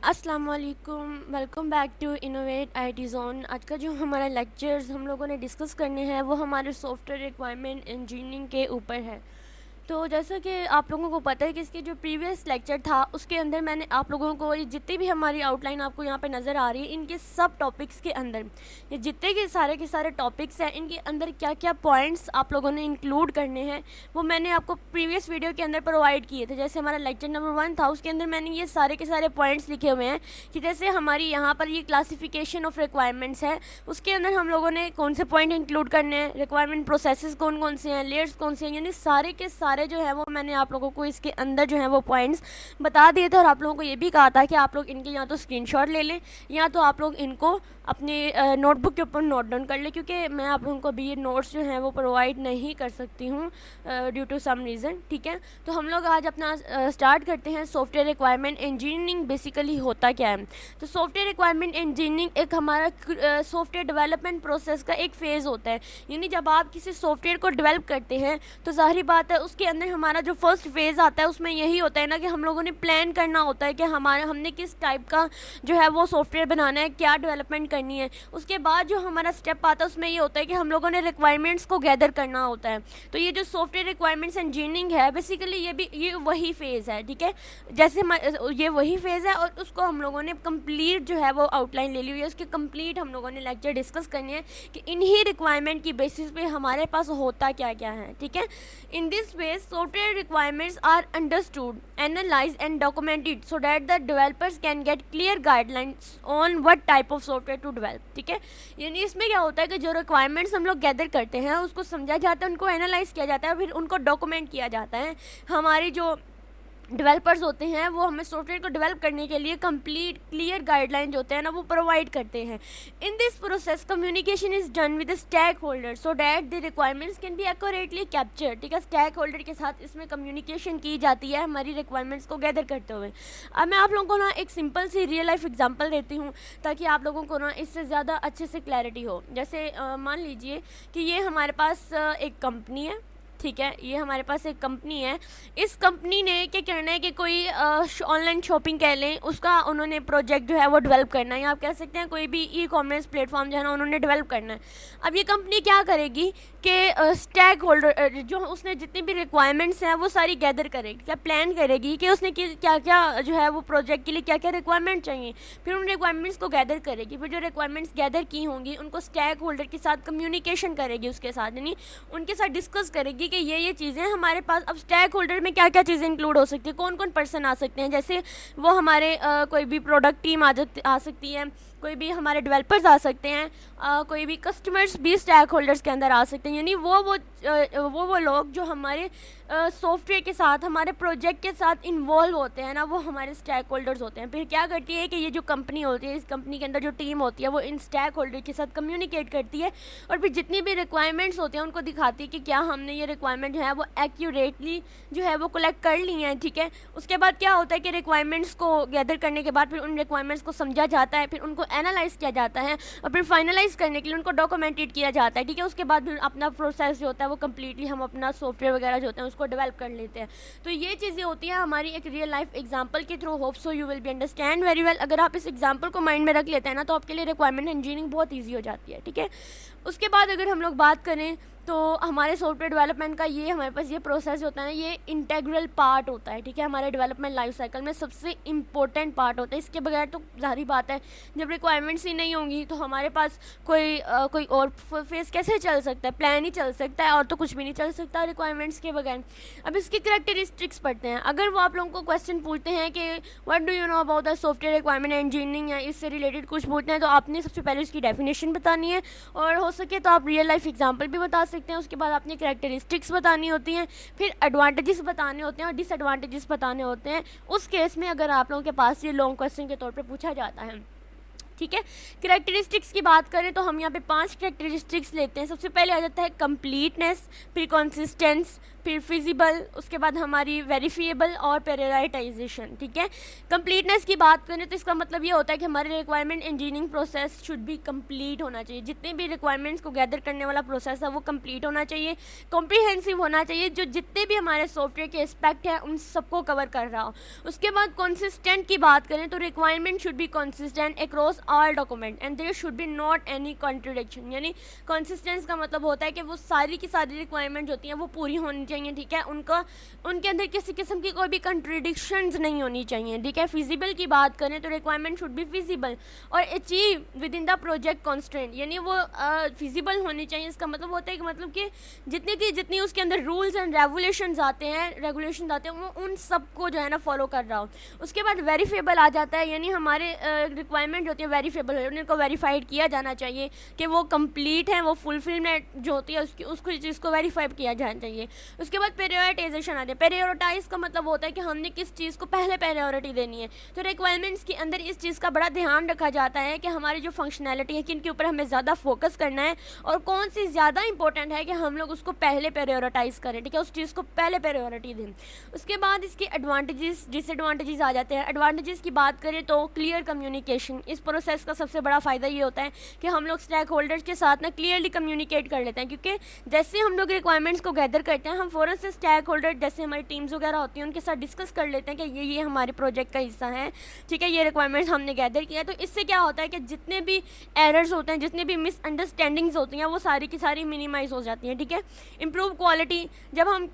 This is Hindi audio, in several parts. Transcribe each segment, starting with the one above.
अस्सलाम वालेकुम, welcome back to innovate IT zone. आज का जो हमारा लेक्चर्स हम लोगों ने डिस्कस करने हैं वो हमारे सॉफ्टवेयर रिक्वायरमेंट इंजीनियरिंग के ऊपर है। तो जैसा कि आप लोगों को पता है कि इसके जो प्रीवियस लेक्चर था उसके अंदर मैंने आप लोगों को ये जितनी भी हमारी आउटलाइन आपको यहाँ पे नज़र आ रही है, इनके सब टॉपिक्स के अंदर ये जितने के सारे टॉपिक्स हैं, इनके अंदर क्या क्या पॉइंट्स आप लोगों ने इंक्लूड करने हैं वो मैंने आपको प्रीवियस वीडियो के अंदर प्रोवाइड किए थे। जैसे हमारा लेक्चर नंबर 1 था, उसके अंदर मैंने ये सारे के सारे पॉइंट्स लिखे हुए हैं कि जैसे हमारी यहाँ पर ये क्लासिफिकेशन ऑफ रिक्वायरमेंट्स है, उसके अंदर हम लोगों ने कौन से पॉइंट इंक्लूड करने हैं, रिक्वायरमेंट प्रोसेसेस कौन कौन से हैं, लेयर्स कौन से हैं, यानी सारे के सारे जो है वो मैंने आप लोगों को इसके अंदर जो है वो पॉइंट्स बता दिए थे। और आप लोगों को ये भी कहा था कि आप लोग इनके या तो स्क्रीनशॉट ले लें या तो आप लोग इनको अपने नोटबुक के ऊपर नोट डाउन कर ले, क्योंकि मैं आप लोगों को अभी ये नोट्स जो हैं वो प्रोवाइड नहीं कर सकती हूँ ड्यू टू सम रीज़न। ठीक है, तो हम लोग आज अपना स्टार्ट करते हैं। सॉफ्टवेयर रिक्वायरमेंट इंजीनियरिंग बेसिकली होता क्या है? तो सॉफ्टवेयर रिक्वायरमेंट इंजीनियरिंग एक हमारा सॉफ्टवेयर डेवलपमेंट प्रोसेस का एक फ़ेज़ होता है। यानी जब आप किसी सॉफ्टवेयर को डेवलप करते हैं तो ज़ाहिर बात है उसके अंदर हमारा जो फर्स्ट फेज़ आता है उसमें यही होता है ना कि हम लोगों ने प्लान करना होता है कि हमने किस टाइप का जो है वो सॉफ्टवेयर बनाना है, क्या डेवलपमेंट करनी है। उसके बाद जो हमारा स्टेप आता है उसमें ये होता है कि हम लोगों ने रिक्वायरमेंट्स को गैदर करना होता है। तो ये जो सॉफ्टवेयर रिक्वायरमेंट्स इंजीनियरिंग है बेसिकली ये वही फेज़ है। ठीक है, जैसे ये वही फेज़ है और उसको हम लोगों ने कंप्लीट जो है वो आउटलाइन ले ली हुई है, उसकी कंप्लीट हम लोगों ने लेक्चर डिस्कस करनी है कि इन्हीं रिक्वायरमेंट की बेसिस पे हमारे पास होता क्या क्या है। ठीक है, in this way software requirements are understood, analyse and documented so that the developers can get clear guidelines on what type of software to develop. ठीक है, यानी इसमें क्या होता है कि जो रिक्वायरमेंट्स हम लोग गैदर करते हैं उसको समझा जाता है, उनको एनालाइज किया जाता है, फिर उनको डॉक्यूमेंट किया जाता है। हमारी जो डेवलपर्स होते हैं वो हमें सॉफ्टवेयर को डेवलप करने के लिए कंप्लीट क्लियर गाइडलाइन जो होते हैं ना वो प्रोवाइड करते हैं। In this process communication is done with stack holder so that the requirements can be accurately capture. ठीक है, स्टैक होल्डर के साथ इसमें कम्युनिकेशन की जाती है हमारी रिक्वायरमेंट्स को गैदर करते हुए। अब मैं आप लोगों को ना एक सिंपल सी रियल लाइफ एग्जांपल देती हूँ ताकि आप लोगों को ना इससे ज़्यादा अच्छे से क्लैरिटी हो। जैसे मान लीजिए कि ये हमारे पास एक कंपनी है। ठीक है, ये हमारे पास एक कंपनी है। इस कंपनी ने क्या करना है कि कोई ऑनलाइन शॉपिंग कह लें, उसका उन्होंने प्रोजेक्ट जो है वो डेवलप करना है, या आप कह सकते हैं कोई भी ई कॉमर्स प्लेटफॉर्म जो है ना उन्होंने डेवलप करना है। अब ये कंपनी क्या करेगी कि स्टैक होल्डर जो उसने जितनी भी रिक्वायरमेंट्स हैं वो सारी गैदर करेगी, क्या प्लान करेगी कि उसने क्या क्या जो है वो प्रोजेक्ट के लिए क्या क्या रिक्वायरमेंट चाहिए, फिर उन रिक्वायरमेंट्स को गैदर करेगी। फिर जो रिक्वायरमेंट्स गैदर की होंगी उनको स्टैक होल्डर के साथ कम्युनिकेशन करेगी, उसके साथ यानी उनके साथ डिस्कस करेगी कि ये चीज़ें हमारे पास। अब स्टैक होल्डर में क्या क्या चीज़ें इंक्लूड हो सकती है, कौन कौन पर्सन आ सकते हैं, जैसे वो हमारे कोई भी प्रोडक्ट टीम आ सकती है, कोई भी हमारे डेवलपर्स आ सकते हैं, कोई भी कस्टमर्स भी स्टैक होल्डर्स के अंदर आ सकते हैं। यानी वो लोग जो हमारे सॉफ्टवेयर के साथ हमारे प्रोजेक्ट के साथ इन्वॉल्व होते हैं ना वो हमारे स्टैक होल्डर्स होते हैं। फिर क्या करती है कि ये जो कंपनी होती है, इस कंपनी के अंदर जो टीम होती है वो इन स्टैक होल्डर के साथ कम्युनिकेट करती है और फिर जितनी भी रिक्वायरमेंट्स होती हैं उनको दिखाती है कि क्या हमने ये रिक्वायरमेंट जो है वो एक्यूरेटली जो है वो कलेक्ट कर ली हैं। ठीक है, उसके बाद क्या होता है कि रिक्वायरमेंट्स को गैदर करने के बाद फिर उन रिक्वायरमेंट्स को समझा जाता है, फिर उनको एनालाइज किया जाता है और फिर फाइनलाइज करने के लिए उनको डॉक्यूमेंटेड किया जाता है। ठीक है, उसके बाद फिर अपना प्रोसेस जो होता है वो कम्प्लीटली हम अपना सॉफ्टवेयर वगैरह जो होते हैं उसको डेवलप कर लेते हैं। तो ये चीज़ें होती हैं हमारी एक रियल लाइफ एग्जांपल के through. Hope so you will be understand very well. अगर आप इस एग्जांपल को माइंड में रख लेते हैं ना तो आपके लिए रिक्वायरमेंट इंजीनियरिंग बहुत ईजी हो जाती है। ठीक है, उसके बाद अगर हम लोग बात करें तो हमारे सॉफ्टवेयर डेवलपमेंट का ये हमारे पास ये प्रोसेस होता है, ये इंटेग्रल पार्ट होता है। ठीक है, हमारे डेवलपमेंट लाइफ साइकिल में सबसे इम्पोर्टेंट पार्ट होता है। इसके बगैर तो जाहिर बात है जब रिक्वायरमेंट्स ही नहीं होंगी तो हमारे पास कोई और फेस कैसे चल सकता है, प्लान ही चल सकता है और तो कुछ भी नहीं चल सकता रिक्वायरमेंट्स के बगैर। अब इसकी करैक्टरिस्टिक्स पढ़ते हैं। अगर वो आप लोगों को क्वेश्चन पूछते हैं कि what do you know about the software requirement engineering या इससे रिलेटेड कुछ पूछते हैं तो आपने सबसे पहले उसकी डेफिनेशन बतानी है और हो सके तो आप रियल लाइफ एग्जाम्पल भी बता सकते हैं। उसके बाद आपने करैक्टरिस्टिक्स बतानी होती हैं, फिर एडवांटेजेस बताने होते हैं और डिसएडवांटेजेस बताने होते हैं उस केस में अगर आप लोगों के पास ये लॉन्ग क्वेश्चन के तौर पे पूछा जाता है। ठीक है, करैक्टरिस्टिक्स की बात करें तो हम यहाँ पे 5 करैक्टरिस्टिक्स लेते हैं। सबसे पहले आ जाता है कंप्लीटनेस, फिर कंसिस्टेंस, फिर फिजिबल, उसके बाद हमारी वेरीफिएबल और प्रायोरिटाइजेशन। ठीक है, कंप्लीटनेस की बात करें तो इसका मतलब ये होता है कि हमारे requirement engineering process should be complete होना चाहिए। जितने भी रिक्वायरमेंट्स को गैदर करने वाला प्रोसेस है वो कंप्लीट होना चाहिए, कॉम्प्रिहेंसिव होना चाहिए, जो जितने भी हमारे सॉफ्टवेयर के एस्पेक्ट हैं उन सबको कवर कर रहा हो। उसके बाद कंसिस्टेंट की बात करें तो requirement should be consistent across all document and there should be not any contradiction. यानी कंसिस्टेंस का मतलब होता है कि वो सारी की सारी रिक्वायरमेंट होती हैं वो पूरी होनी चाहिए। ठीक है, उनके अंदर किसी किस्म की कोई भी कंट्रडिक्शंस नहीं होनी चाहिए। ठीक है, फिजिबल की बात करें तो रिक्वायरमेंट शुड बी फिजिबल और achieve with in the project constant. यानी वो फिजिबल होनी चाहिए। इसका मतलब होता है कि जितनी उसके अंदर रूल्स एंड रेगुलेशन आते हैं वो उन सबको जो है ना फॉलो कर रहा हो। उसके बाद वेरीफेबल आ जाता है, यानी हमारे रिक्वायरमेंट होती है वेरीफेबल है, उनको वेरीफाइड किया जाना चाहिए कि वो कंप्लीट है, वो फुलफिलमेंट जो होती है उसको चीज़ को वेरीफाई किया जाना चाहिए। उसके बाद प्रायोरिटाइजेशन आती है। प्रायोरिटाइज का मतलब होता है कि हमने किस चीज़ को पहले प्रायोरिटी देनी है। तो रिक्वायरमेंट्स के अंदर इस चीज़ का बड़ा ध्यान रखा जाता है कि हमारी जो फंक्शनैलिटी है किन के ऊपर हमें ज़्यादा फोकस करना है और कौन सी ज़्यादा इंपॉर्टेंट है कि हम लोग उसको पहले प्रायोरिटाइज करें। ठीक है, उस चीज़ को पहले प्रायोरिटी दें। उसके बाद इसके एडवांटेजेस डिसएडवांटेजेस आ जाते हैं। एडवांटेजेस की बात करें तो क्लियर कम्युनिकेशन। इस प्रोसेस का सबसे बड़ा फ़ायदा ये होता है कि हम लोग स्टेक होल्डर्स के साथ ना क्लियरली कम्युनिकेट कर लेते हैं, क्योंकि जैसे हम लोग रिक्वायरमेंट्स को गैदर करते हैं हम फ़ौरन से स्टेक होल्डर जैसे हमारी टीम्स वगैरह होती हैं उनके साथ डिस्कस कर लेते हैं कि ये हमारे प्रोजेक्ट का हिस्सा है। ठीक है, ये रिक्वायरमेंट्स हमने गैदर किया है। तो इससे क्या होता है कि जितने भी एरर्स होते हैं, जितने भी मिसअंडरस्टैंडिंग्स होती हैं वो सारी की सारी मिनिमाइज हो जाती हैं। ठीक है, इंप्रूव क्वालिटी। जब हम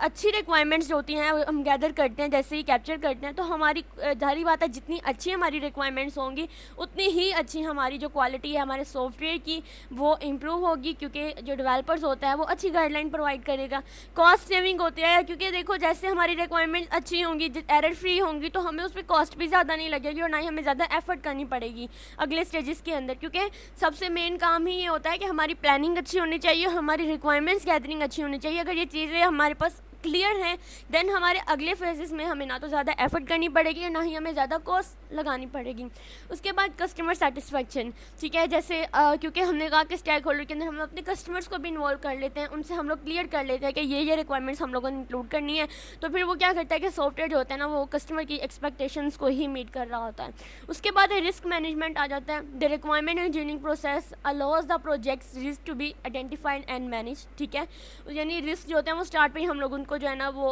अच्छी रिक्वायरमेंट्स जो होती हैं हम गैदर करते हैं, जैसे ही कैप्चर करते हैं, तो हमारी जाहिर बात है जितनी अच्छी हमारी रिक्वायरमेंट्स होंगी उतनी ही अच्छी हमारी जो क्वालिटी है हमारे सॉफ्टवेयर की वो इम्प्रूव होगी, क्योंकि जो डेवलपर्स होता है वो अच्छी गाइडलाइन प्रोवाइड करेगा। कॉस्ट सेविंग होती है, क्योंकि देखो जैसे हमारी रिक्वायरमेंट अच्छी होंगी, एरर फ्री होंगी, तो हमें उस पर कॉस्ट भी ज़्यादा नहीं लगेगी और ना ही हमें ज़्यादा एफर्ट करनी पड़ेगी अगले स्टेजेस के अंदर। क्योंकि सबसे मेन काम ही ये होता है कि हमारी प्लानिंग अच्छी होनी चाहिए, हमारी रिक्वायरमेंट्स गैदरिंग अच्छी होनी चाहिए। अगर ये चीज़ें हमारे पास क्लियर है देन हमारे अगले फेजेस में हमें ना तो ज़्यादा एफर्ट करनी पड़ेगी ना ही हमें ज़्यादा कॉस्ट लगानी पड़ेगी। उसके बाद कस्टमर सेटिस्फेक्शन। ठीक है, जैसे क्योंकि हमने कहा कि स्टेक होल्डर के अंदर हम अपने कस्टमर्स को भी इन्वॉल्व कर लेते हैं, उनसे हम लोग क्लियर कर लेते हैं कि ये रिक्वायरमेंट्स हम लोगों ने इंक्लूड करनी है, तो फिर वो क्या करता है कि सॉफ्टवेयर जो होता है ना वो कस्टमर की एक्सपेक्टेशंस को ही मीट कर रहा होता है। उसके बाद रिस्क मैनेजमेंट आ जाता है। The requirement engineering process allows the projects risk to be identified and manage. ठीक है, यानी रिस्क जो होते हैं वो स्टार्ट पर ही हम लोग उनको जो है ना वो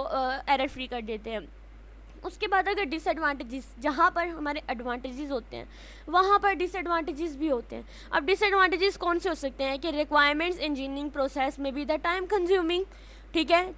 एरर फ्री कर देते हैं। उसके बाद अगर डिसएडवांटेजेस, जहाँ पर हमारे एडवांटेजेस होते हैं वहाँ पर डिसएडवांटेजेस भी होते हैं। अब डिसएडवांटेजेस कौन से हो सकते हैं कि रिक्वायरमेंट्स इंजीनियरिंग प्रोसेस में बी द टाइम कंज्यूमिंग। ठीक है,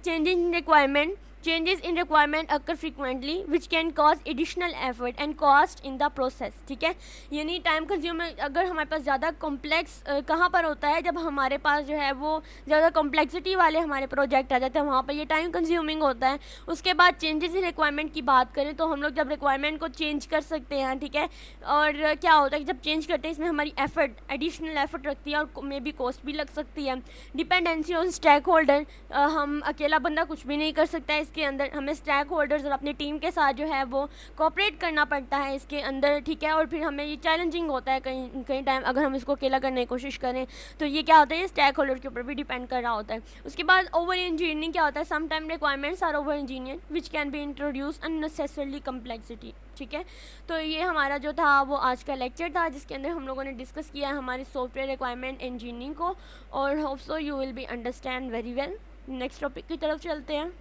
changes in requirement occur frequently which can cause additional effort and cost in the process। ठीक है, यानी टाइम कंज्यूमिंग अगर हमारे पास ज़्यादा कॉम्प्लेक्स कहाँ पर होता है, जब हमारे पास जो है वो ज़्यादा कॉम्प्लेक्सिटी वाले हमारे प्रोजेक्ट आ जाते हैं वहाँ पर ये टाइम कंज्यूमिंग होता है। उसके बाद चेंजेस इन रिक्वायरमेंट की बात करें तो हम लोग जब रिक्वायरमेंट को चेंज कर सकते हैं। ठीक है, और क्या होता है कि जब चेंज करते हैं इसमें हमारी एडिशनल एफर्ट रखती है और मे बी कॉस्ट भी लग सकती है। डिपेंडेंसी ऑन स्टेक होल्डर, हम अकेला बंदा कुछ भी नहीं कर सकता है के अंदर, हमें स्टेक होल्डर्स और अपनी टीम के साथ जो है वो कोऑपरेट करना पड़ता है इसके अंदर। ठीक है, और फिर हमें ये चैलेंजिंग होता है कई टाइम अगर हम इसको अकेला करने की कोशिश करें, तो ये क्या होता है, ये स्टेक होल्डर के ऊपर भी डिपेंड कर रहा होता है। उसके बाद ओवर इंजीनियरिंग क्या होता है, some time requirements are over engineer which can be introduce unnecessarily complexity. ठीक है, तो ये हमारा जो था वो आज का लेक्चर था जिसके अंदर हम लोगों ने डिस्कस किया है हमारी सॉफ्टवेयर रिक्वायरमेंट इंजीनियरिंग को, और hope so you will be understand very well. Next topic की तरफ चलते हैं।